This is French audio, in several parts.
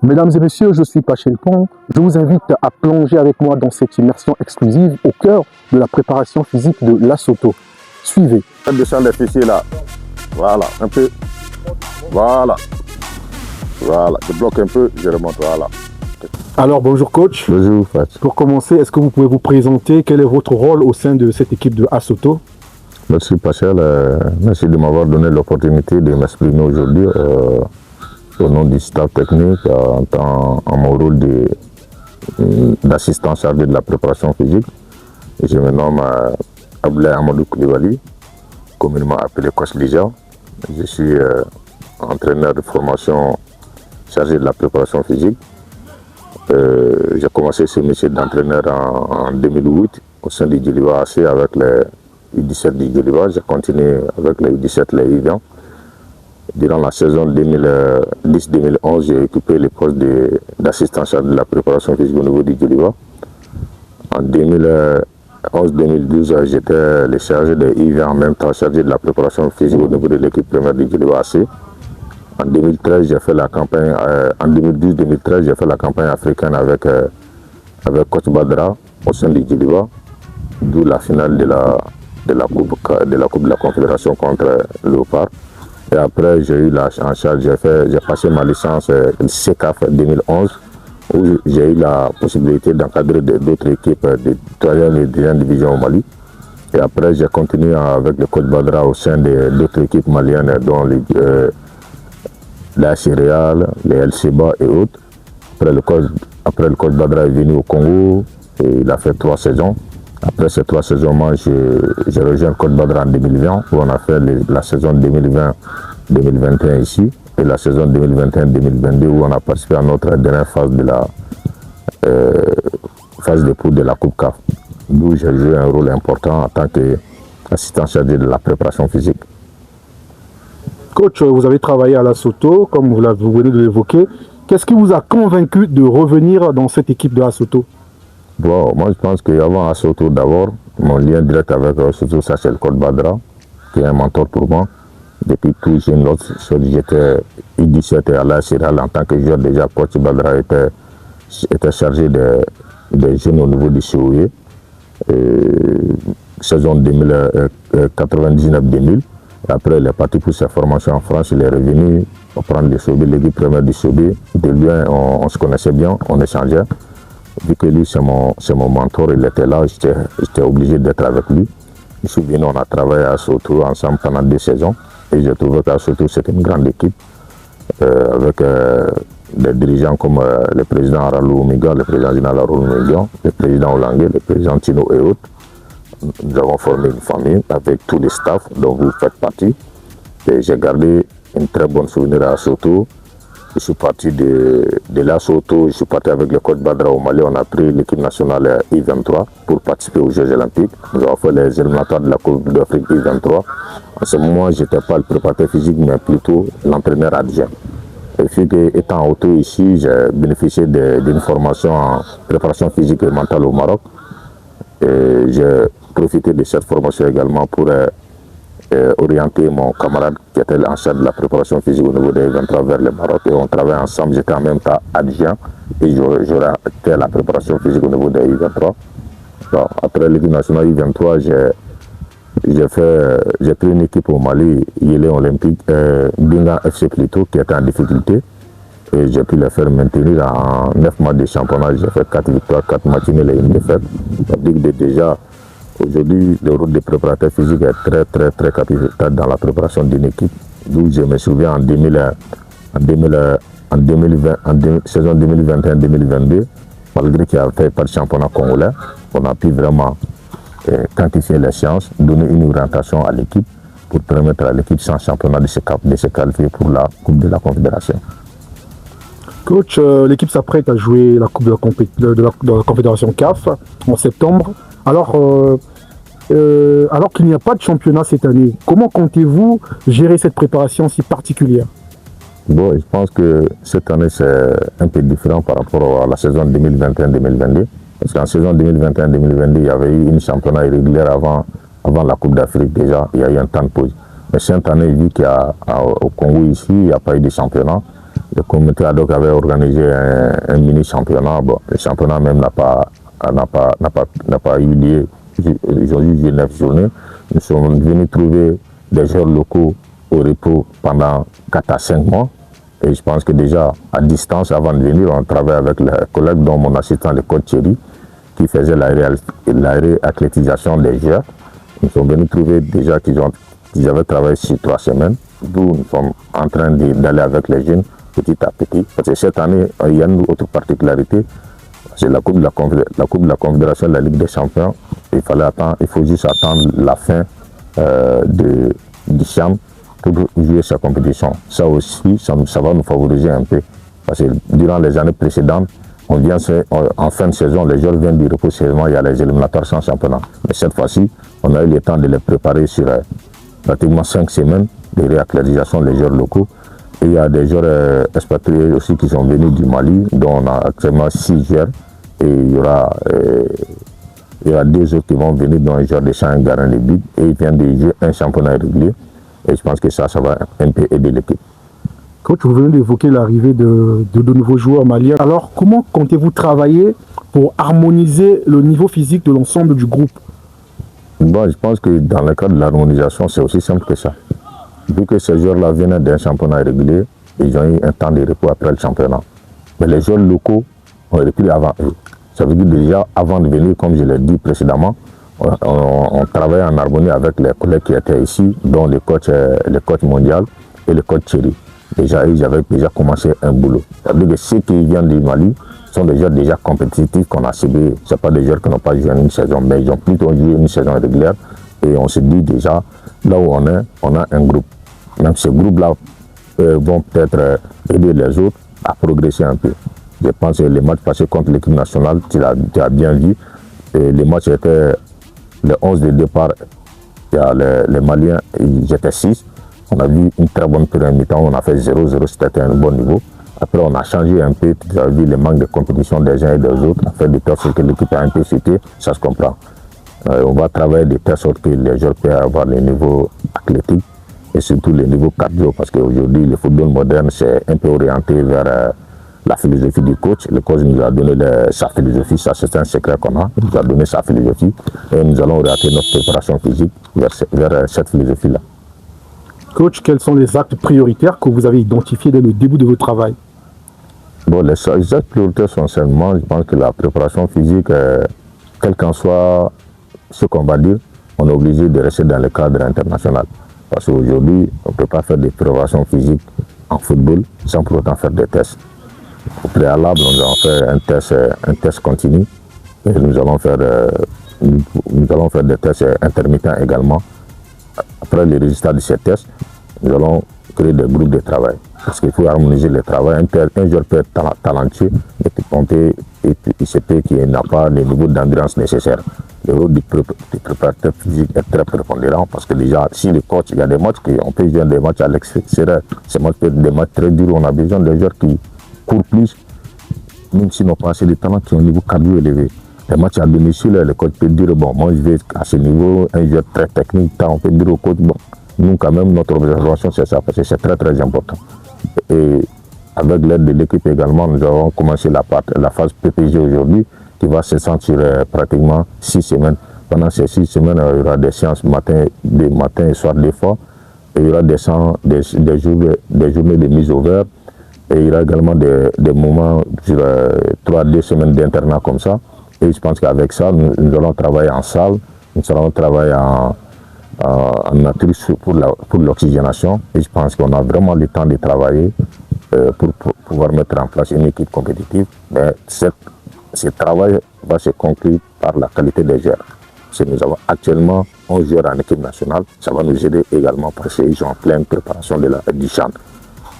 Mesdames et messieurs, je suis Pachel Pont. Je vous invite à plonger avec moi dans cette immersion exclusive au cœur de la préparation physique de l'Assoto. Suivez. Je descends les fessiers là. Voilà, un peu. Voilà. Voilà, je bloque un peu, je remonte, voilà. Alors bonjour coach. Bonjour, Fat. Pour commencer, est-ce que vous pouvez vous présenter? Quel est votre rôle au sein de cette équipe de Assoto? Merci Pachel, merci de m'avoir donné l'opportunité de m'exprimer aujourd'hui au nom du staff technique en mon rôle d'assistant chargé de la préparation physique. Je me nomme Abdoulaye Amadou Koulibaly, communément appelé Coach Lija. Je suis entraîneur de formation chargé de la préparation physique. J'ai commencé ce métier d'entraîneur en 2008 au sein du Djoliba AC avec les U17 du Djoliba. J'ai continué avec les U17, les U20. Durant la saison 2010-2011, j'ai occupé le poste d'assistant chargé de la préparation physique au niveau du Djoliba. En 2011-2012, j'étais le chargé des U20 en même temps chargé de la préparation physique au niveau de l'équipe première du Djoliba AC. En 2013, j'ai fait la campagne, en 2012-2013, j'ai fait la campagne africaine avec Coach Badra au sein du Djoliba, d'où la finale de la Coupe de la Confédération contre Léopard. Et après, j'ai eu en charge, j'ai passé ma licence CECAF 2011, où j'ai eu la possibilité d'encadrer d'autres équipes de 3e et 2e division au Mali. Et après, j'ai continué avec le Coach Badra au sein d'autres équipes maliennes, dont la Céréale, les LCBA et autres. Après le coach Badra est venu au Congo et il a fait 3 saisons. Après ces 3 saisons, moi j'ai rejoint le coach Badra en 2020 où on a fait la saison 2020-2021 ici et la saison 2021-2022 où on a participé à notre dernière phase de la phase de poule de la Coupe CAF, d'où j'ai joué un rôle important en tant qu'assistant chargé de la préparation physique. Coach, vous avez travaillé à l'Assoto, comme vous venez de l'évoquer. Qu'est-ce qui vous a convaincu de revenir dans cette équipe de Assoto? Bon, moi je pense qu'avant Assoto d'abord, mon lien direct avec Assoto, ça c'est le coach Badra, qui est un mentor pour moi. Depuis tout jeune, j'étais U17 à la Céréale en tant que joueur. Déjà, coach Badra était chargé des jeunes au niveau du COE. Saison 99-2000. Après, il est parti pour sa formation en France. Il est revenu prendre le Sobé, l'équipe première du Sobé. De lui, on se connaissait bien, on échangeait. Vu que lui, c'est mon mentor, il était là, j'étais obligé d'être avec lui. Je me souviens, on a travaillé à Soto ensemble pendant 2 saisons. Et j'ai trouvé qu'à Soto, c'était une grande équipe. Avec des dirigeants comme le président Aralou Omiga, le président général Aralou Omiga, le président Olangue, le président Tino et autres. Nous avons formé une famille avec tous les staffs dont vous faites partie. Et j'ai gardé une très bonne souvenir à Soto. Je suis parti de la Soto, je suis parti avec le coach Badra au Mali. On a pris l'équipe nationale I-23 pour participer aux Jeux Olympiques. Nous avons fait les éliminatoires de la Coupe d'Afrique I-23. En ce moment, je n'étais pas le préparateur physique, mais plutôt l'entraîneur adjoint. Et puis, étant auto ici, j'ai bénéficié d'une formation en préparation physique et mentale au Maroc. Et j'ai profité de cette formation également pour orienter mon camarade qui était en charge de la préparation physique au niveau des I-23 vers le Maroc. Et on travaillait ensemble, j'étais en même temps adjoint et j'aurais fait la préparation physique au niveau des I-23. Bon, après l'équipe nationale I-23, j'ai pris une équipe au Mali, Yélé Olympique, Binga FC plutôt, qui était en difficulté. Et j'ai pu les faire maintenir en 9 mois de championnat. J'ai fait 4 victoires, 4 matchs nuls et une défaite. Ça veut dire que déjà, aujourd'hui, le rôle de préparateur physique est très, très, très capital dans la préparation d'une équipe. D'où je me souviens en saison 2021-2022, malgré qu'il n'y avait pas de championnat congolais, on a pu vraiment quantifier les chances, donner une orientation à l'équipe pour permettre à l'équipe sans championnat de se qualifier pour la Coupe de la Confédération. Coach, l'équipe s'apprête à jouer la Coupe de la Confédération CAF en septembre. Alors qu'il n'y a pas de championnat cette année, comment comptez-vous gérer cette préparation si particulière? Bon, je pense que cette année, c'est un peu différent par rapport à la saison 2021-2022. Parce qu'en saison 2021-2022, il y avait eu une championnat irrégulière avant la Coupe d'Afrique déjà. Il y a eu un temps de pause. Mais cette année, vu qu'au Congo ici, il n'y a pas eu de championnat, le comité ad hoc avait organisé un mini-championnat. Bon, le championnat même n'a pas eu lieu. Ils ont eu 9 journées. Nous sommes venus trouver des joueurs locaux au repos pendant 4 à 5 mois. Et je pense que déjà, à distance, avant de venir, on travaillait avec les collègues, dont mon assistant, le coach Thierry, qui faisait la réathlétisation des joueurs. Nous sommes venus trouver déjà qu'ils avaient travaillé sur 3 semaines, d'où nous sommes en train d'aller avec les jeunes petit à petit. Parce que cette année, il y a une autre particularité, c'est la Coupe de la Confédération de la Ligue des Champions. Il faut juste attendre la fin du CHAN pour jouer sa compétition. Ça aussi, ça va nous favoriser un peu. Parce que durant les années précédentes, en fin de saison, les joueurs viennent du repos seulement, il y a les éliminatoires sans championnat. Mais cette fois-ci, on a eu le temps de les préparer sur pratiquement 5 semaines de réacclimatisation des joueurs locaux. Et il y a des joueurs expatriés aussi qui sont venus du Mali, dont on a actuellement 6 joueurs. Et il y aura 2 autres qui vont venir, dont un joueur de champ, Garin les buts, et ils viennent de jouer un championnat régulier. Et je pense que ça va un peu aider l'équipe. Coach, vous venez d'évoquer l'arrivée de nouveaux joueurs maliens. Alors, comment comptez-vous travailler pour harmoniser le niveau physique de l'ensemble du groupe? Bon, je pense que dans le cadre de l'harmonisation, c'est aussi simple que ça. Vu que ces joueurs-là venaient d'un championnat régulier, ils ont eu un temps de repos après le championnat. Mais les joueurs locaux ont repris avant eux. Ça veut dire déjà, avant de venir, comme je l'ai dit précédemment, on travaillait en harmonie avec les collègues qui étaient ici, dont le coach mondial et le coach Thierry. Déjà, ils avaient déjà commencé un boulot. Ça veut dire que ceux qui viennent du Mali sont des joueurs déjà compétitifs qu'on a ciblés. Ce ne sont pas des joueurs qui n'ont pas joué une saison, mais ils ont plutôt joué une saison régulière. Et on se dit déjà, là où on est, on a un groupe. Même ces groupes-là vont peut-être aider les autres à progresser un peu. Je pense que les matchs passés contre l'équipe nationale, tu as bien vu, et les matchs étaient le 11 de départ. Il y a les Maliens, ils étaient 6. On a vu une très bonne première mi-temps, on a fait 0-0, c'était un bon niveau. Après, on a changé un peu, tu as vu le manque de compétition des uns et des autres, afin de telle sorte que l'équipe a un peu chuté, ça se comprend. On va travailler de telle sorte que les joueurs peuvent avoir les niveaux athlétiques et surtout les niveaux cardio, parce qu'aujourd'hui, le football moderne, c'est un peu orienté vers la philosophie du coach. Le coach nous a donné sa philosophie, ça c'est un secret qu'on a, il nous a donné sa philosophie et nous allons orienter notre préparation physique vers cette philosophie-là. Coach, quels sont les actes prioritaires que vous avez identifiés dès le début de votre travail? Bon, les actes prioritaires sont seulement, je pense que la préparation physique, quel qu'en soit ce qu'on va dire, on est obligé de rester dans le cadre international. Parce qu'aujourd'hui, on ne peut pas faire des préparations physiques en football sans pour autant faire des tests. Au préalable, nous allons faire un test continu et nous allons faire des tests intermittents également. Après les résultats de ces tests, nous allons créer des groupes de travail. Parce qu'il faut harmoniser le travail. Un joueur peut être talentueux, mais il se peut qu'il n'a pas le niveau d'endurance nécessaire. Le rôle du préparateur physique est très prépondérant parce que déjà, si le coach, il y a des matchs on peut jouer des matchs à l'extérieur. Ces matchs peuvent être des matchs très durs. On a besoin de joueurs qui courent plus, même s'ils n'ont pas assez de talent, qui ont un niveau cardio élevé. Les matchs à domicile, le coach peut dire, bon, moi je vais à ce niveau, un joueur très technique, on peut dire au coach, bon, nous quand même, notre observation c'est ça, parce que c'est très très important. Et avec l'aide de l'équipe également, nous avons commencé la phase PPG aujourd'hui, qui va se sentir pratiquement 6 semaines. Pendant ces 6 semaines, il y aura des séances matin et soir d'effort, et il y aura des journées de mise au vert, et il y aura également des moments sur 3-2 semaines d'internat comme ça. Et je pense qu'avec ça, nous allons travailler en salle, nous allons travailler en nature pour l'oxygénation. Et je pense qu'on a vraiment le temps de travailler pour pouvoir mettre en place une équipe compétitive. Mais ce travail va se conclure par la qualité des joueurs. Si nous avons actuellement 11 joueurs en équipe nationale, ça va nous aider également parce qu'ils sont en pleine préparation du CHAN.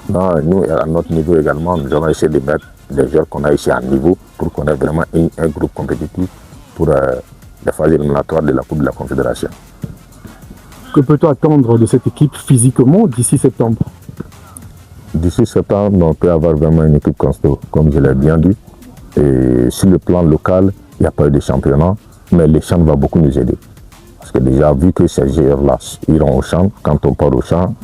Nous, à notre niveau également, nous allons essayer de mettre des joueurs qu'on a ici à niveau pour qu'on ait vraiment un groupe compétitif pour les phases éliminatoires de la Coupe de la Confédération. Que peut-on attendre de cette équipe physiquement d'ici septembre? D'ici septembre, on peut avoir vraiment une équipe costaud, comme je l'ai bien dit. Et sur le plan local, il n'y a pas eu de championnat, mais le champ va beaucoup nous aider. Parce que déjà, vu que ces joueurs-là iront au champ, quand on part au champ,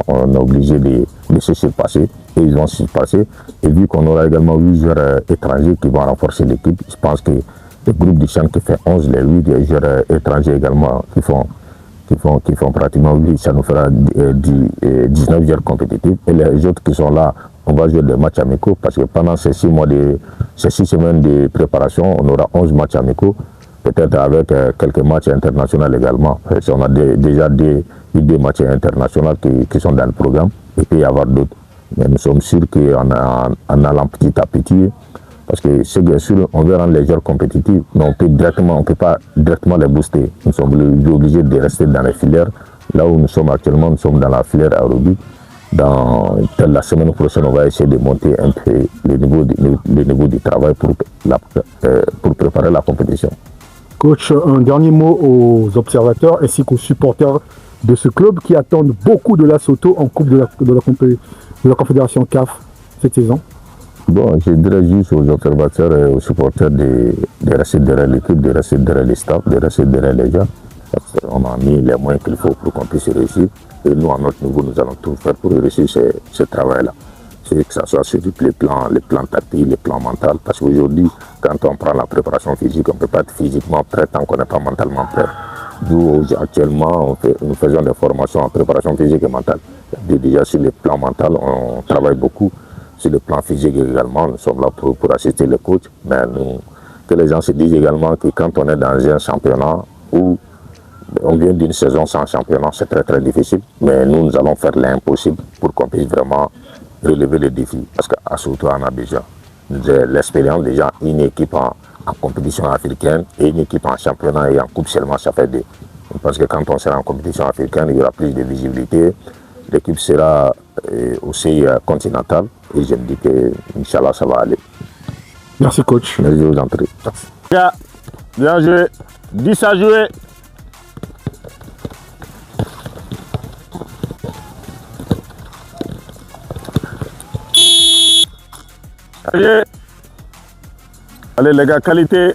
on est obligé de se surpasser. et ils vont s'y passer. Et vu qu'on aura également 8 joueurs étrangers qui vont renforcer l'équipe, je pense que le groupe du Chan qui fait 11, les 8 joueurs étrangers également qui font pratiquement 8, ça nous fera 19 joueurs compétitifs. Et les autres qui sont là, on va jouer des matchs amicaux parce que pendant ces 6 semaines de préparation, on aura 11 matchs amicaux, peut-être avec quelques matchs internationaux également. On a déjà des matchs internationaux qui sont dans le programme, et puis il y avoir d'autres. Mais nous sommes sûrs qu'en allant petit à petit, parce que c'est bien sûr, on veut rendre les joueurs compétitifs, mais on ne peut pas directement les booster. Nous sommes obligés de rester dans les filières. Là où nous sommes actuellement, nous sommes dans la filière aérobique. La semaine prochaine, on va essayer de monter un peu le niveau du travail pour préparer la compétition. Coach, un dernier mot aux observateurs ainsi qu'aux supporters de ce club qui attendent beaucoup de Lesotho en Coupe de la Confédération CAF cette saison. Bon, je dirais juste aux observateurs et aux supporters de rester derrière l'équipe, de rester derrière les staffs, de rester derrière les gens. Parce qu'on a mis les moyens qu'il faut pour qu'on puisse réussir. Et nous, à notre niveau, nous allons tout faire pour réussir ce travail-là. Que ce soit sur les plans tactiques, les plans mentaux. Parce qu'aujourd'hui, quand on prend la préparation physique, on ne peut pas être physiquement prêt tant qu'on n'est pas mentalement prêt. D'où actuellement, nous faisons des formations en préparation physique et mentale. Déjà sur les plans mentaux, on travaille beaucoup. Sur le plan physique également, nous sommes là pour assister les coachs. Mais que les gens se disent également que quand on est dans un championnat où on vient d'une saison sans championnat, c'est très très difficile. Mais nous allons faire l'impossible pour qu'on puisse vraiment relever les défis. Parce qu'à Soto, on a déjà l'expérience, déjà une équipe en compétition africaine et une équipe en championnat et en coupe seulement, ça fait 2. Parce que quand on sera en compétition africaine, il y aura plus de visibilité. L'équipe sera aussi continentale. Et je me dis que, Inch'Allah, ça va aller. Merci, coach. Merci, je vous en prie. Bien joué. 10 à jouer. Allez les gars, qualité.